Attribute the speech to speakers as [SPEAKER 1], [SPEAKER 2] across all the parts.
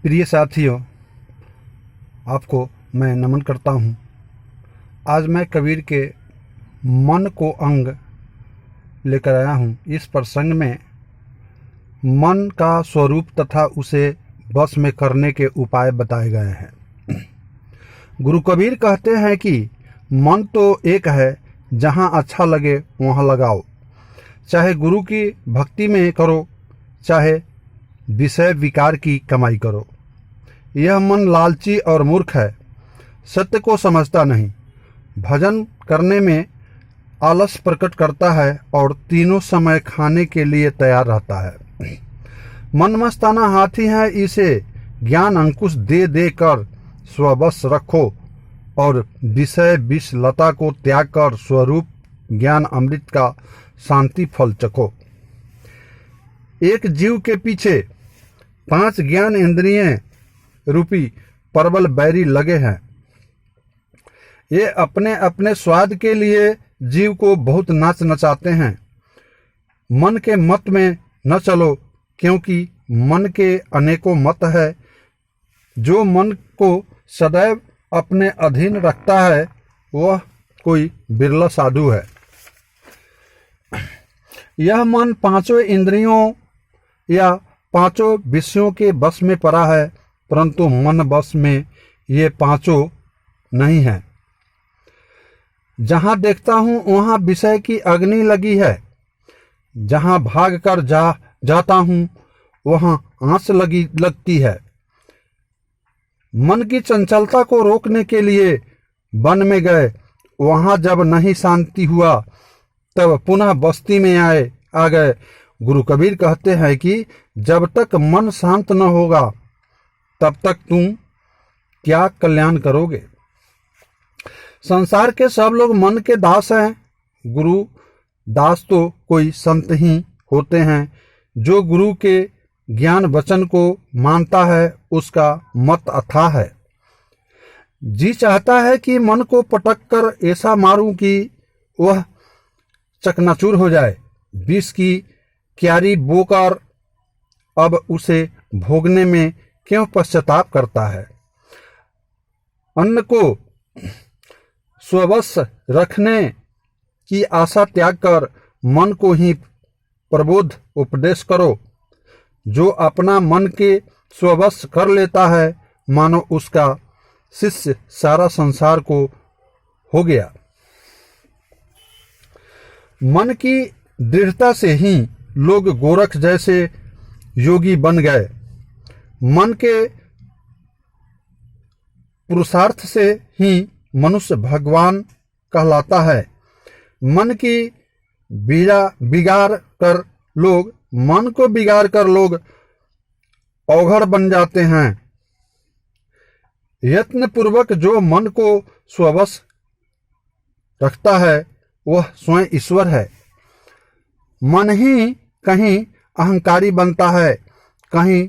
[SPEAKER 1] प्रिय साथियों, आपको मैं नमन करता हूँ। आज मैं कबीर के मन को अंग लेकर आया हूँ। इस प्रसंग में मन का स्वरूप तथा उसे वश में करने के उपाय बताए गए हैं। गुरु कबीर कहते हैं कि मन तो एक है, जहाँ अच्छा लगे वहाँ लगाओ। चाहे गुरु की भक्ति में करो, चाहे विषय विकार की कमाई करो। यह मन लालची और मूर्ख है, सत्य को समझता नहीं। भजन करने में आलस प्रकट करता है और तीनों समय खाने के लिए तैयार रहता है। मन मस्ताना हाथी है, इसे ज्ञान अंकुश दे दे कर स्ववश रखो और विषय विष लता को त्याग कर स्वरूप ज्ञान अमृत का शांति फल चखो। एक जीव के पीछे 5 ज्ञान इंद्रियें रूपी परबल बैरी लगे हैं। ये अपने अपने स्वाद के लिए जीव को बहुत नाच नचाते हैं। मन के मत में न चलो, क्योंकि मन के अनेकों मत है। जो मन को सदैव अपने अधीन रखता है, वह कोई बिरला साधु है। यह मन 5 इंद्रियों या 5 विषयों के बस में पड़ा है, परंतु मन बस में ये 5 नहीं है। जहाँ देखता हूँ वहाँ विषय की अग्नि लगी है। जहाँ भाग कर जाता हूँ वहाँ आंच लगती है। मन की चंचलता को रोकने के लिए वन में गए, वहाँ जब नहीं शांति हुआ तब पुनः बस्ती में आ गए। गुरु कबीर कहते हैं कि जब तक मन शांत न होगा तब तक तुम क्या कल्याण करोगे। संसार के सब लोग मन के दास हैं। गुरु दास तो कोई संत ही होते हैं। जो गुरु के ज्ञान वचन को मानता है, उसका मत अथाह है। जी चाहता है कि मन को पटक कर ऐसा मारूं कि वह चकनाचूर हो जाए। विष की क्यारी बोकर अब उसे भोगने में क्यों पश्चाताप करता है। अन्न को स्ववश रखने की आशा त्याग कर मन को ही प्रबोध उपदेश करो। जो अपना मन के स्ववश कर लेता है, मानो उसका शिष्य सारा संसार को हो गया। मन की दृढ़ता से ही लोग गोरख जैसे योगी बन गए। मन के पुरुषार्थ से ही मनुष्य भगवान कहलाता है। मन को बिगाड़ कर लोग औघड़ बन जाते हैं। यत्न पूर्वक जो मन को स्ववश रखता है, वह स्वयं ईश्वर है। मन ही कहीं अहंकारी बनता है, कहीं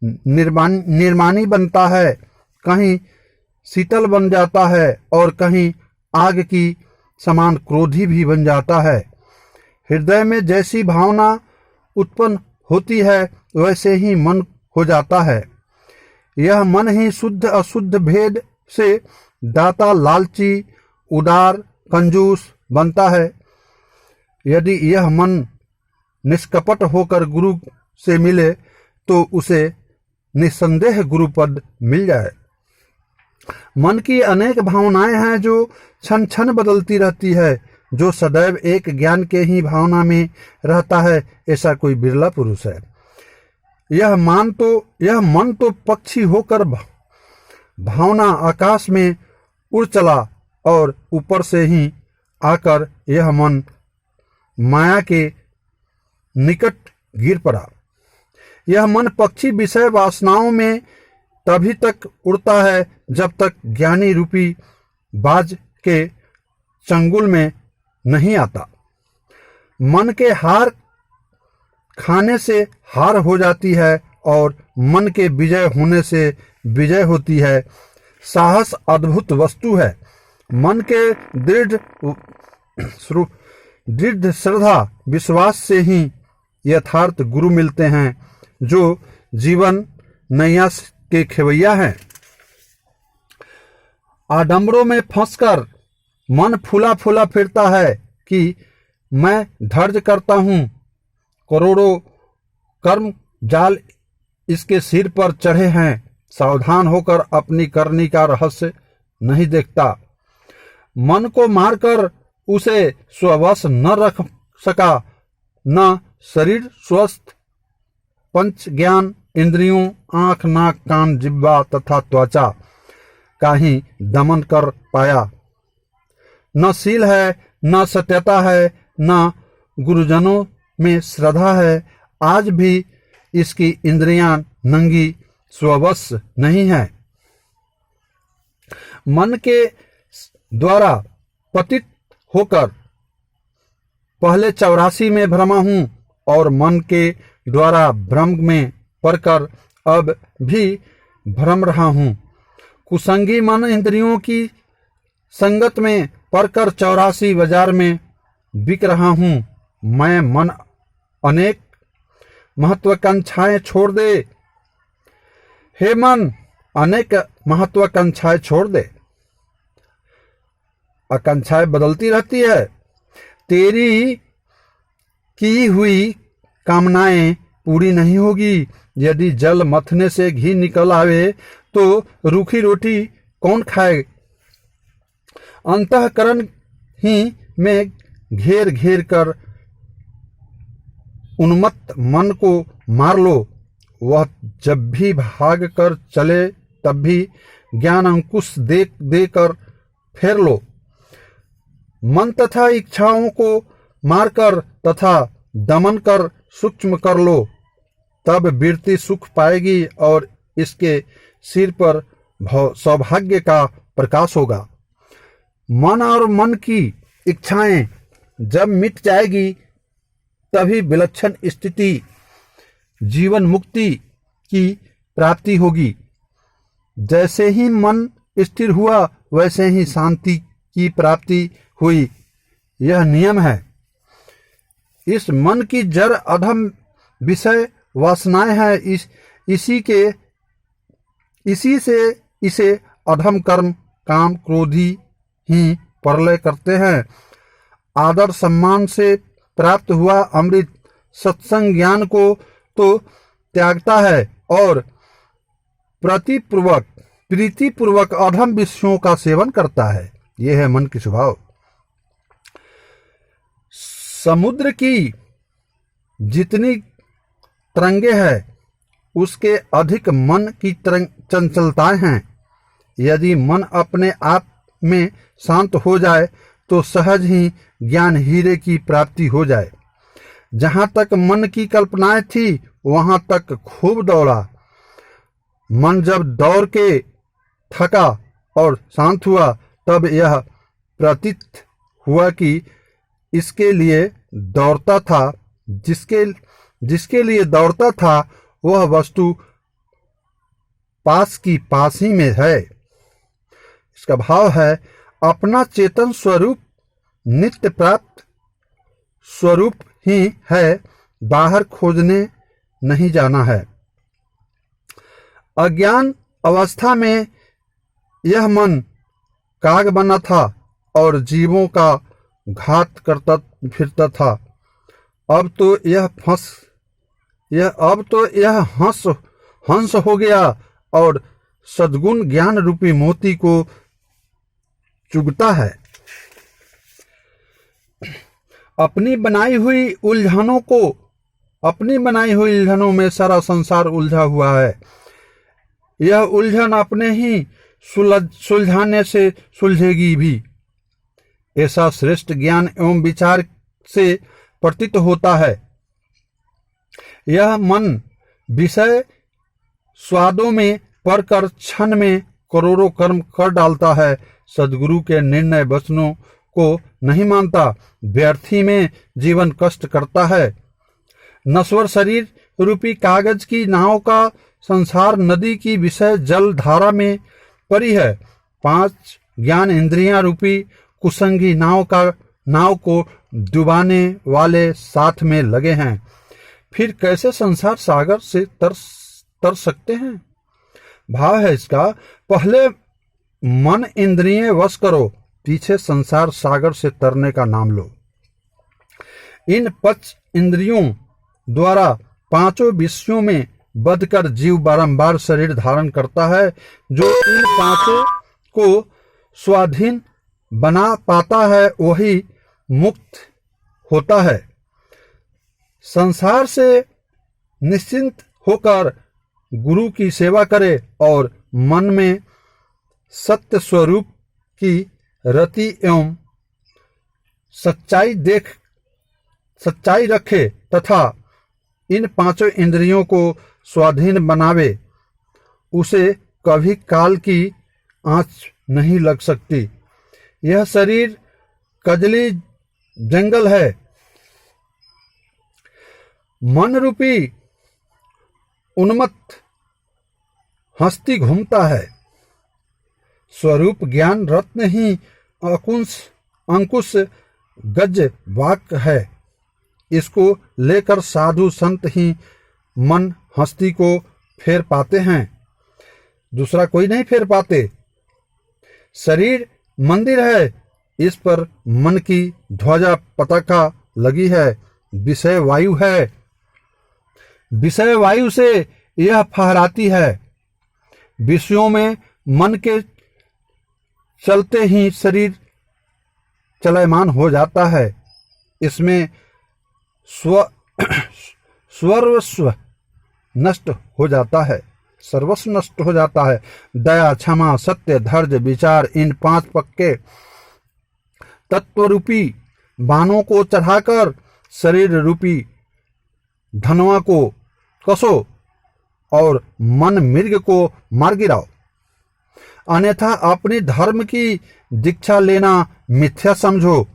[SPEAKER 1] निर्मानी बनता है, कहीं शीतल बन जाता है और कहीं आग की समान क्रोधी भी बन जाता है। हृदय में जैसी भावना उत्पन्न होती है, वैसे ही मन हो जाता है। यह मन ही शुद्ध अशुद्ध भेद से दाता, लालची, उदार, कंजूस बनता है। यदि यह मन निष्कपट होकर गुरु से मिले तो उसे निस्संदेह गुरुपद मिल जाए। मन की अनेक भावनाएं हैं जो क्षण क्षण बदलती रहती है। जो सदैव एक ज्ञान के ही भावना में रहता है, ऐसा कोई बिरला पुरुष है। यह मन तो पक्षी होकर भावना आकाश में उड़ चला और ऊपर से ही आकर यह मन माया के निकट गिर पड़ा। यह मन पक्षी विषय वासनाओं में तभी तक उड़ता है जब तक ज्ञानी रूपी बाज के चंगुल में नहीं आता। मन के हार खाने से हार हो जाती है और मन के विजय होने से विजय होती है। साहस अद्भुत वस्तु है। मन के दृढ़ श्रद्धा विश्वास से ही यथार्थ गुरु मिलते हैं, जो जीवन नैया के खेवैया हैं। आडंबरों में फंसकर मन फूला फूला फिरता है कि मैं धैर्य करता हूँ। करोड़ों कर्म जाल इसके सिर पर चढ़े हैं। सावधान होकर अपनी करनी का रहस्य नहीं देखता। मन को मारकर उसे स्ववश न रख सका, न शरीर स्वस्थ पंच ज्ञान इंद्रियों आंख नाक कान जिह्वा तथा त्वचा का ही दमन कर पाया। न शील है, न सत्यता है, न गुरुजनों में श्रद्धा है। आज भी इसकी इंद्रियां नंगी स्ववश नहीं है। मन के द्वारा पतित होकर पहले 84 में भ्रमा हूं और मन के द्वारा भ्रम में पड़कर अब भी भ्रम रहा हूं। कुसंगी मन इंद्रियों की संगत में पड़कर 84 बाजार में बिक रहा हूं। मैं मन अनेक महत्वाकांक्षाएं छोड़ दे। हे मन, अनेक महत्वाकांक्षाएं छोड़ दे। आकांक्षाएं बदलती रहती है। तेरी की हुई कामनाएं पूरी नहीं होगी। यदि जल मथने से घी निकल आवे तो रूखी रोटी कौन खाए। अंतःकरण ही में घेर घेर कर उन्मत्त मन को मार लो। वह जब भी भाग कर चले तब भी ज्ञान अंकुश दे देकर फेर लो। मन तथा इच्छाओं को मारकर तथा दमन कर सूक्ष्म कर लो। तब वृत्ति सुख पाएगी और इसके सिर पर सौभाग्य का प्रकाश होगा। मन और मन की इच्छाएं जब मिट जाएगी तभी विलक्षण स्थिति जीवन मुक्ति की प्राप्ति होगी। जैसे ही मन स्थिर हुआ वैसे ही शांति की प्राप्ति हुई। यह नियम है। इस मन की जड़ अधम विषय वासनाएं हैं। इसी से इसे अधम कर्म काम क्रोधी ही प्रलय करते हैं। आदर सम्मान से प्राप्त हुआ अमृत सत्संग ज्ञान को तो त्यागता है और प्रीतिपूर्वक अधम विषयों का सेवन करता है। यह है मन की स्वभाव। समुद्र की जितनी तरंगे हैं उसके अधिक मन की चंचलताएं हैं। यदि मन अपने आप में शांत हो जाए तो सहज ही ज्ञान हीरे की प्राप्ति हो जाए। जहां तक मन की कल्पनाएं थी वहां तक खूब दौड़ा। मन जब दौड़ के थका और शांत हुआ तब यह प्रतीत हुआ कि इसके लिए दौड़ता था जिसके लिए दौड़ता था वह वस्तु पास की पास ही में है। इसका भाव है अपना चेतन स्वरूप नित्य प्राप्त स्वरूप ही है। बाहर खोजने नहीं जाना है। अज्ञान अवस्था में यह मन काग बना था और जीवों का घात करता फिरता था। अब तो यह हंस हो गया और सद्गुण ज्ञान रूपी मोती को चुगता है। अपनी बनाई हुई उलझनों में सारा संसार उलझा हुआ है। यह उलझन अपने ही सुलझाने से सुलझेगी भी। ऐसा श्रेष्ठ ज्ञान एवं विचार से प्रतीत होता है। यह मन विषय स्वादों में पड़कर क्षण में करोड़ों कर्म कर डालता है। सद्गुरु के निर्णय वचनों को नहीं मानता। व्यर्थी में जीवन कष्ट करता है। नश्वर शरीर रूपी कागज की नाव का संसार नदी की विषय जल धारा में पड़ी है। 5 ज्ञान इंद्रियां रूपी कुसंगी नाव को डुबाने वाले साथ में लगे हैं। फिर कैसे संसार सागर से तर तर सकते हैं। भाव है इसका, पहले मन इंद्रिय वश करो, पीछे संसार सागर से तरने का नाम लो। इन पंच इंद्रियों द्वारा पांचों विषयों में बंधकर जीव बारंबार शरीर धारण करता है। जो इन पांचों को स्वाधीन बना पाता है वही मुक्त होता है। संसार से निश्चिंत होकर गुरु की सेवा करे और मन में सत्य स्वरूप की रति एवं सच्चाई रखे तथा इन पांचों इंद्रियों को स्वाधीन बनावे, उसे कभी काल की आंच नहीं लग सकती। यह शरीर कजली जंगल है, मन रूपी उन्मत्त हस्ती घूमता है। स्वरूप ज्ञान रत्न ही अंकुश गज वाक है। इसको लेकर साधु संत ही मन हस्ती को फेर पाते हैं, दूसरा कोई नहीं फेर पाते। शरीर मंदिर है, इस पर मन की ध्वजा पताका लगी है। विषय वायु है, विषय वायु से यह फहराती है। विषयों में मन के चलते ही शरीर चलयमान हो जाता है। इसमें सर्वस्व नष्ट हो जाता है, सर्वस्व नष्ट हो जाता है। दया, क्षमा, सत्य, धैर्य, विचार, इन पांच पक्के तत्वरूपी बाणों को चढ़ाकर शरीर रूपी धनवा को कसो और मन मृग को मार गिराओ, अन्यथा अपने धर्म की दीक्षा लेना मिथ्या समझो।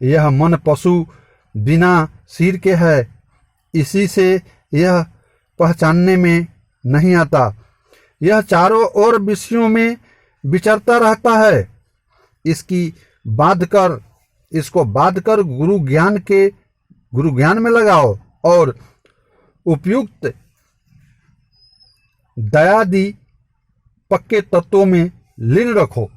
[SPEAKER 1] यह मन पशु बिना सिर के है, इसी से यह पहचानने में नहीं आता। यह चारों ओर विषयों में विचरता रहता है। इसको बांध कर गुरु ज्ञान में लगाओ और उपयुक्त दयादि पक्के तत्वों में लीन रखो।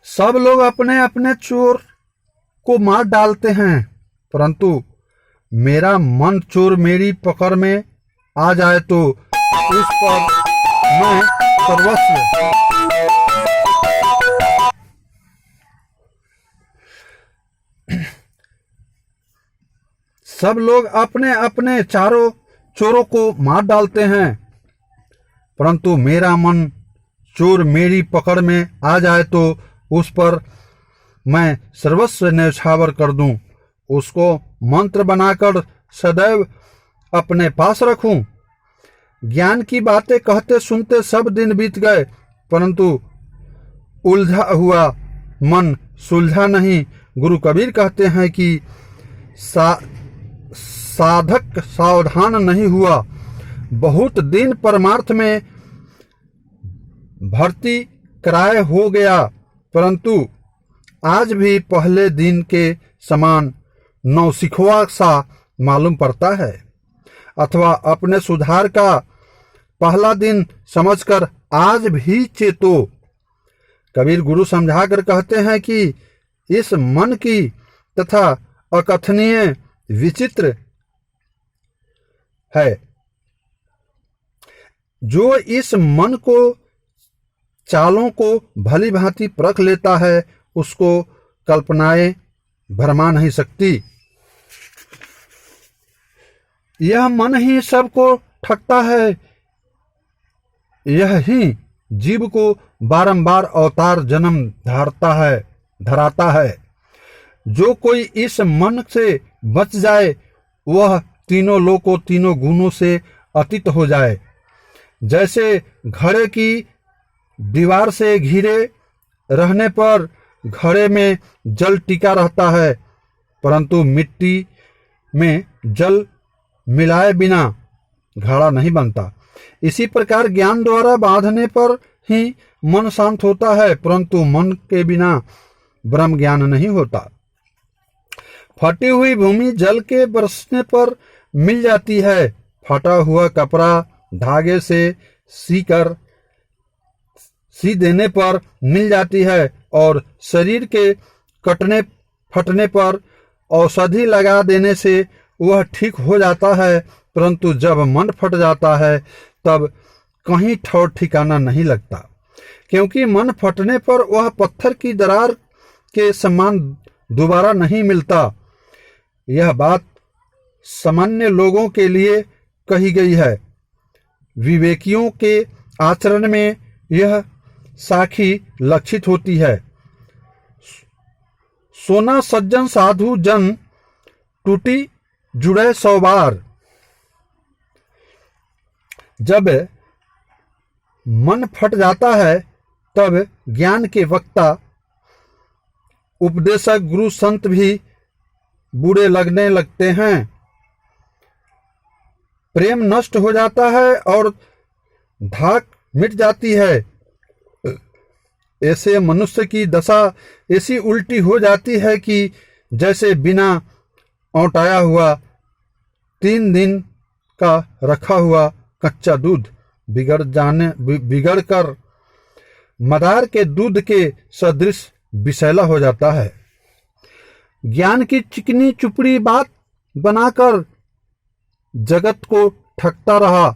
[SPEAKER 1] सब लोग अपने अपने चोर को मार डालते हैं, परंतु मेरा मन चोर मेरी पकड़ में आ जाए तो उस पर मैं सर्वस्व सब लोग अपने अपने चारों चोरों को मार डालते हैं, परंतु मेरा मन चोर मेरी पकड़ में आ जाए तो उस पर मैं सर्वस्व न्यौछावर कर दूं, उसको मंत्र बनाकर सदैव अपने पास रखूं। ज्ञान की बातें कहते सुनते सब दिन बीत गए, परंतु उलझा हुआ मन सुलझा नहीं। गुरु कबीर कहते हैं कि साधक सावधान नहीं हुआ, बहुत दिन परमार्थ में भर्ती कराए हो गया, परंतु आज भी पहले दिन के समान नौसिखवा सा मालूम पड़ता है, अथवा अपने सुधार का पहला दिन समझकर आज भी चेतो। कबीर गुरु समझाकर कहते हैं कि इस मन की तथा अकथनीय विचित्र है। जो इस मन को चालों को भली भांति परख लेता है, उसको कल्पनाएं भरमा नहीं सकती। यह मन ही सबको ठगता है, यह ही जीव को बारंबार अवतार जन्म धराता है। जो कोई इस मन से बच जाए वह तीनों लोकों तीनों गुणों से अतीत हो जाए। जैसे घड़े की दीवार से घिरे रहने पर घड़े में जल टिका रहता है, परंतु मिट्टी में जल मिलाए बिना घड़ा नहीं बनता। इसी प्रकार ज्ञान द्वारा बांधने पर ही मन शांत होता है, परंतु मन के बिना ब्रह्म ज्ञान नहीं होता। फटी हुई भूमि जल के बरसने पर मिल जाती है, फटा हुआ कपड़ा धागे से सी देने पर मिल जाती है, और शरीर के कटने फटने पर औषधि लगा देने से वह ठीक हो जाता है। परंतु जब मन फट जाता है तब कहीं ठौर ठिकाना नहीं लगता, क्योंकि मन फटने पर वह पत्थर की दरार के समान दोबारा नहीं मिलता। यह बात सामान्य लोगों के लिए कही गई है। विवेकियों के आचरण में यह साखी लक्षित होती है। सोना सज्जन साधु जन टूटी जुड़े 100 बार। जब मन फट जाता है तब ज्ञान के वक्ता, उपदेशक, गुरु, संत भी बुरे लगने लगते हैं। प्रेम नष्ट हो जाता है और धाक मिट जाती है। ऐसे मनुष्य की दशा ऐसी उल्टी हो जाती है कि जैसे बिना औटाया हुआ 3 दिन का रखा हुआ कच्चा दूध बिगड़ कर मदार के दूध के सदृश विषैला हो जाता है। ज्ञान की चिकनी चुपड़ी बात बनाकर जगत को ठगता रहा,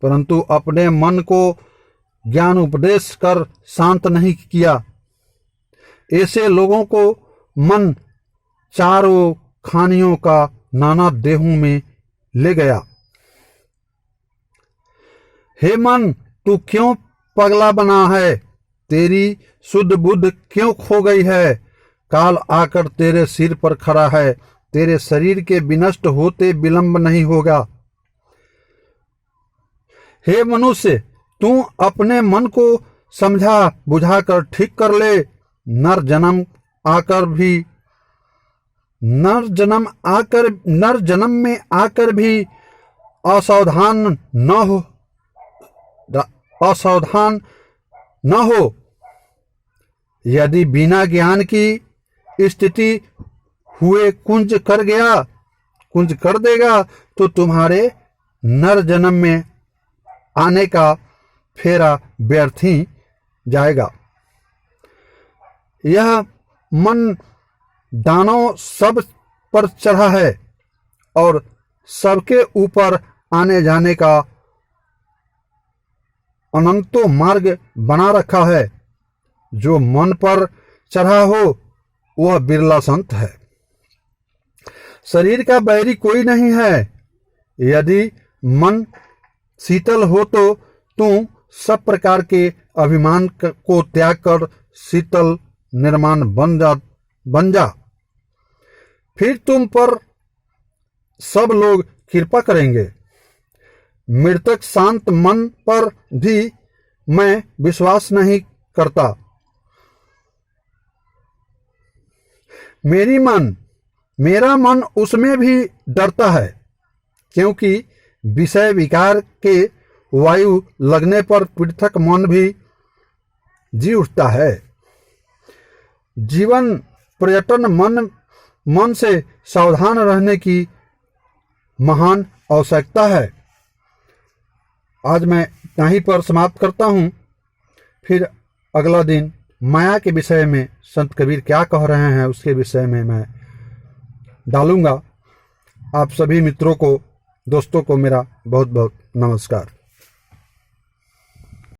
[SPEAKER 1] परंतु अपने मन को ज्ञान उपदेश कर शांत नहीं किया। ऐसे लोगों को मन चारों खानियों का नाना देहों में ले गया। हे मन, तू क्यों पगला बना है? तेरी शुद्ध बुद्ध क्यों खो गई है? काल आकर तेरे सिर पर खड़ा है, तेरे शरीर के विनष्ट होते विलंब नहीं होगा। हे मनुष्य, तू अपने मन को समझा बुझाकर ठीक कर ले। नर जन्म में आकर भी असावधान न हो। यदि बिना ज्ञान की स्थिति हुए कुंज कर देगा तो तुम्हारे नर जन्म में आने का फेरा व्यर्थ ही जाएगा। यह मन दानव सब पर चढ़ा है और सबके ऊपर आने जाने का अनंतो मार्ग बना रखा है। जो मन पर चढ़ा हो वह बिरला संत है। शरीर का बैरी कोई नहीं है। यदि मन शीतल हो तो तू सब प्रकार के अभिमान को त्याग कर शीतल निर्माण बन जा। फिर तुम पर सब लोग कृपा करेंगे। मृतक शांत मन पर भी मैं विश्वास नहीं करता। मेरा मन उसमें भी डरता है, क्योंकि विषय विकार के वायु लगने पर पृथक मन भी जी उठता है। जीवन पर्यटन मन से सावधान रहने की महान आवश्यकता है। आज मैं यहीं पर समाप्त करता हूँ। फिर अगला दिन माया के विषय में संत कबीर क्या कह रहे हैं उसके विषय में मैं डालूंगा। आप सभी मित्रों को, दोस्तों को मेरा बहुत बहुत नमस्कार।